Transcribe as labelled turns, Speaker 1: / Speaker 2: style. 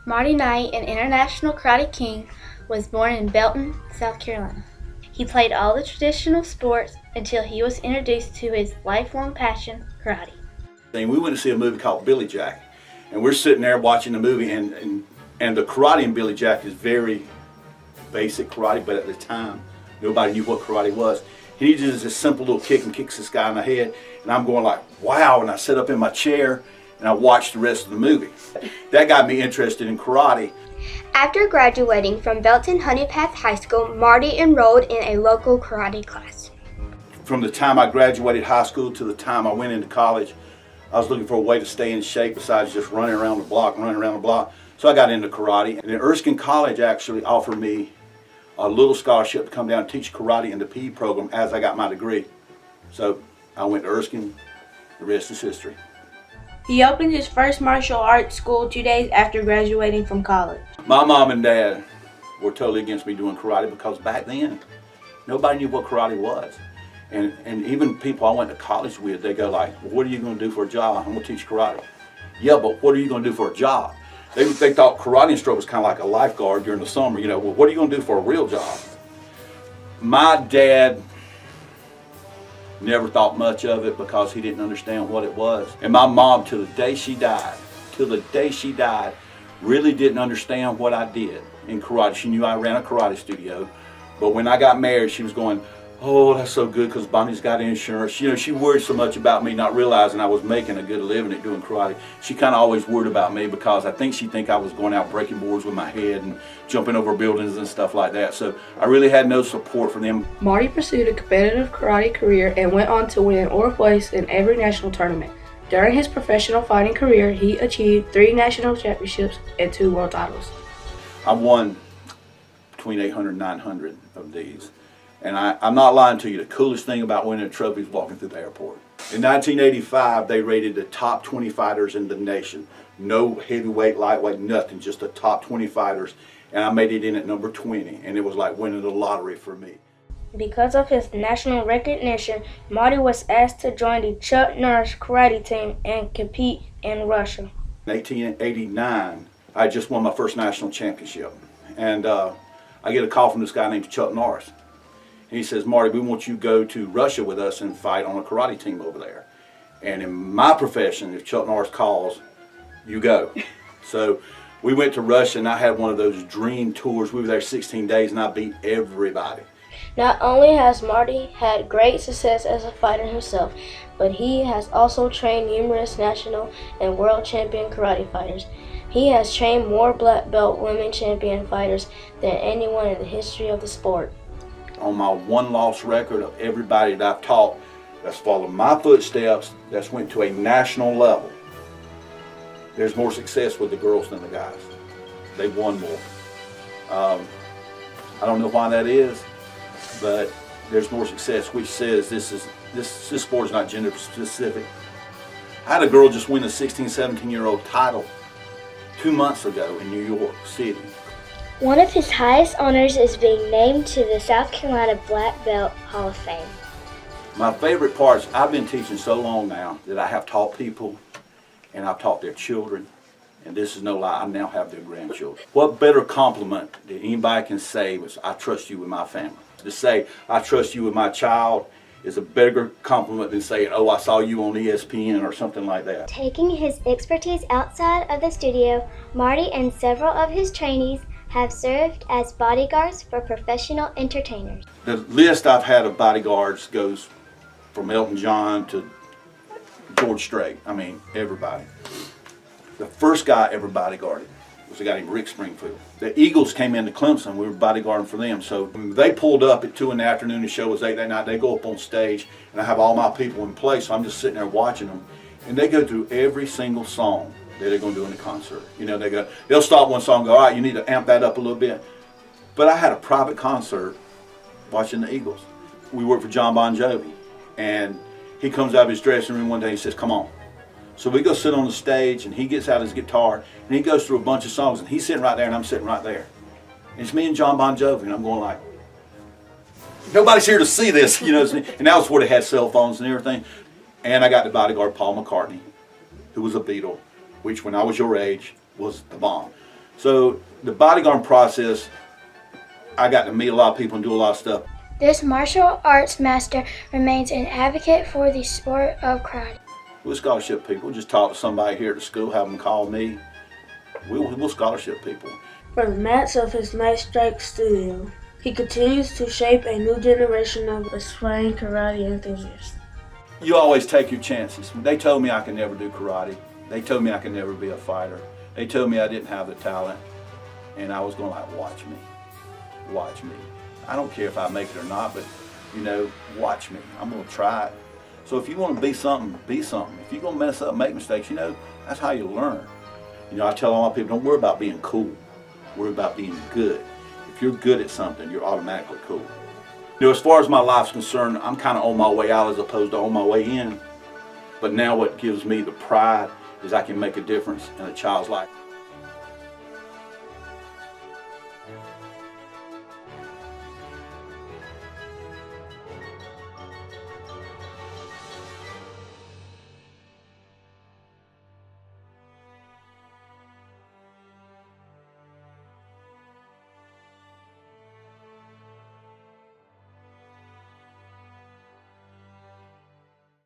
Speaker 1: Marty Knight, an international karate king, was born in Belton, South Carolina. He played all the traditional sports until he was introduced to his lifelong passion, karate.
Speaker 2: We went to see a movie called Billy Jack, and we're sitting there watching the movie, and the karate in Billy Jack is very basic karate, but at the time, nobody knew what karate was. He does this simple little kick and kicks this guy in the head, and I'm going like, wow, and I sit up in my chair, and I watched the rest of the movie. That got me interested in karate.
Speaker 3: After graduating from Belton Honey Path High School, Marty enrolled in a local karate class.
Speaker 2: From the time I graduated high school to the time I went into college, I was looking for a way to stay in shape besides just running around the block. So I got into karate. And then Erskine College actually offered me a little scholarship to come down and teach karate in the PE program as I got my degree. So I went to Erskine. The rest is history.
Speaker 4: He opened his first martial arts school 2 days after graduating from college.
Speaker 2: My mom and dad were totally against me doing karate because back then, nobody knew what karate was. And even people I went to college with, they go like, well, what are you going to do for a job? I'm going to teach karate. Yeah, but what are you going to do for a job? They thought karate instructor was kind of like a lifeguard during the summer. You know, well, what are you going to do for a real job? My dad never thought much of it because he didn't understand what it was. And my mom, till the day she died, really didn't understand what I did in karate. She knew I ran a karate studio, but when I got married, she was going, oh, that's so good because Bonnie's got insurance. You know, she worried so much about me not realizing I was making a good living at doing karate. She kind of always worried about me because I think she think I was going out breaking boards with my head and jumping over buildings and stuff like that. So I really had no support from them.
Speaker 4: Marty pursued a competitive karate career and went on to win or place in every national tournament. During his professional fighting career, he achieved 3 national championships and 2 world titles.
Speaker 2: I won between 800 and 900 of these. And I'm not lying to you, the coolest thing about winning a trophy is walking through the airport. In 1985, they rated the top 20 fighters in the nation. No heavyweight, lightweight, nothing, just the top 20 fighters. And I made it in at number 20, and it was like winning the lottery for me.
Speaker 3: Because of his national recognition, Marty was asked to join the Chuck Norris karate team and compete in Russia.
Speaker 2: In 1889, I just won my first national championship. And I get a call from this guy named Chuck Norris. And he says, Marty, we want you to go to Russia with us and fight on a karate team over there. And in my profession, if Chuck Norris calls, you go. So we went to Russia, and I had one of those dream tours. We were there 16 days, and I beat everybody.
Speaker 3: Not only has Marty had great success as a fighter himself, but he has also trained numerous national and world champion karate fighters. He has trained more black belt women champion fighters than anyone in the history of the sport.
Speaker 2: On my one-loss record of everybody that I've taught that's followed my footsteps, that's went to a national level, there's more success with the girls than the guys. They won more. I don't know why that is, but there's more success, which says this sport is not gender specific. I had a girl just win a 16, 17-year-old title 2 months ago in New York City.
Speaker 3: One of his highest honors is being named to the South Carolina Black Belt Hall of Fame.
Speaker 2: My favorite part is I've been teaching so long now that I have taught people, and I've taught their children, and this is no lie, I now have their grandchildren. What better compliment that anybody can say was, I trust you with my family. To say, I trust you with my child is a better compliment than saying, oh, I saw you on ESPN or something like that.
Speaker 3: Taking his expertise outside of the studio, Marty and several of his trainees have served as bodyguards for professional entertainers.
Speaker 2: The list I've had of bodyguards goes from Elton John to George Strait. I mean, everybody. The first guy I ever bodyguarded was a guy named Rick Springfield. The Eagles came into Clemson. We were bodyguarding for them. So when they pulled up at 2 in the afternoon, the show was 8 that night. They go up on stage, and I have all my people in place. So I'm just sitting there watching them, and they go through every single song that they're going to do in the concert. You know, they'll stop one song and go, all right, you need to amp that up a little bit. But I had a private concert watching the Eagles. We worked for John Bon Jovi, and he comes out of his dressing room one day and says, come on. So we go sit on the stage, and he gets out his guitar, and he goes through a bunch of songs, and he's sitting right there, and I'm sitting right there. And it's me and John Bon Jovi, and I'm going like, nobody's here to see this, you know. And that was before they had cell phones and everything. And I got to bodyguard Paul McCartney, who was a Beatle, which when I was your age was the bomb. So the bodyguard process, I got to meet a lot of people and do a lot of stuff.
Speaker 5: This martial arts master remains an advocate for the sport of karate.
Speaker 2: We'll scholarship people. Just talk to somebody here at the school, have them call me. We'll scholarship people.
Speaker 6: From the mats of his Night Strike studio, he continues to shape a new generation of aspiring karate enthusiasts.
Speaker 2: You always take your chances. They told me I could never do karate. They told me I could never be a fighter. They told me I didn't have the talent. And I was going like, watch me. Watch me. I don't care if I make it or not, but, you know, watch me. I'm going to try it. So if you want to be something, be something. If you're going to mess up, make mistakes, you know, that's how you learn. You know, I tell all my people, don't worry about being cool. Worry about being good. If you're good at something, you're automatically cool. You know, as far as my life's concerned, I'm kind of on my way out as opposed to on my way in. But now what gives me the pride is I can make a difference in a child's life.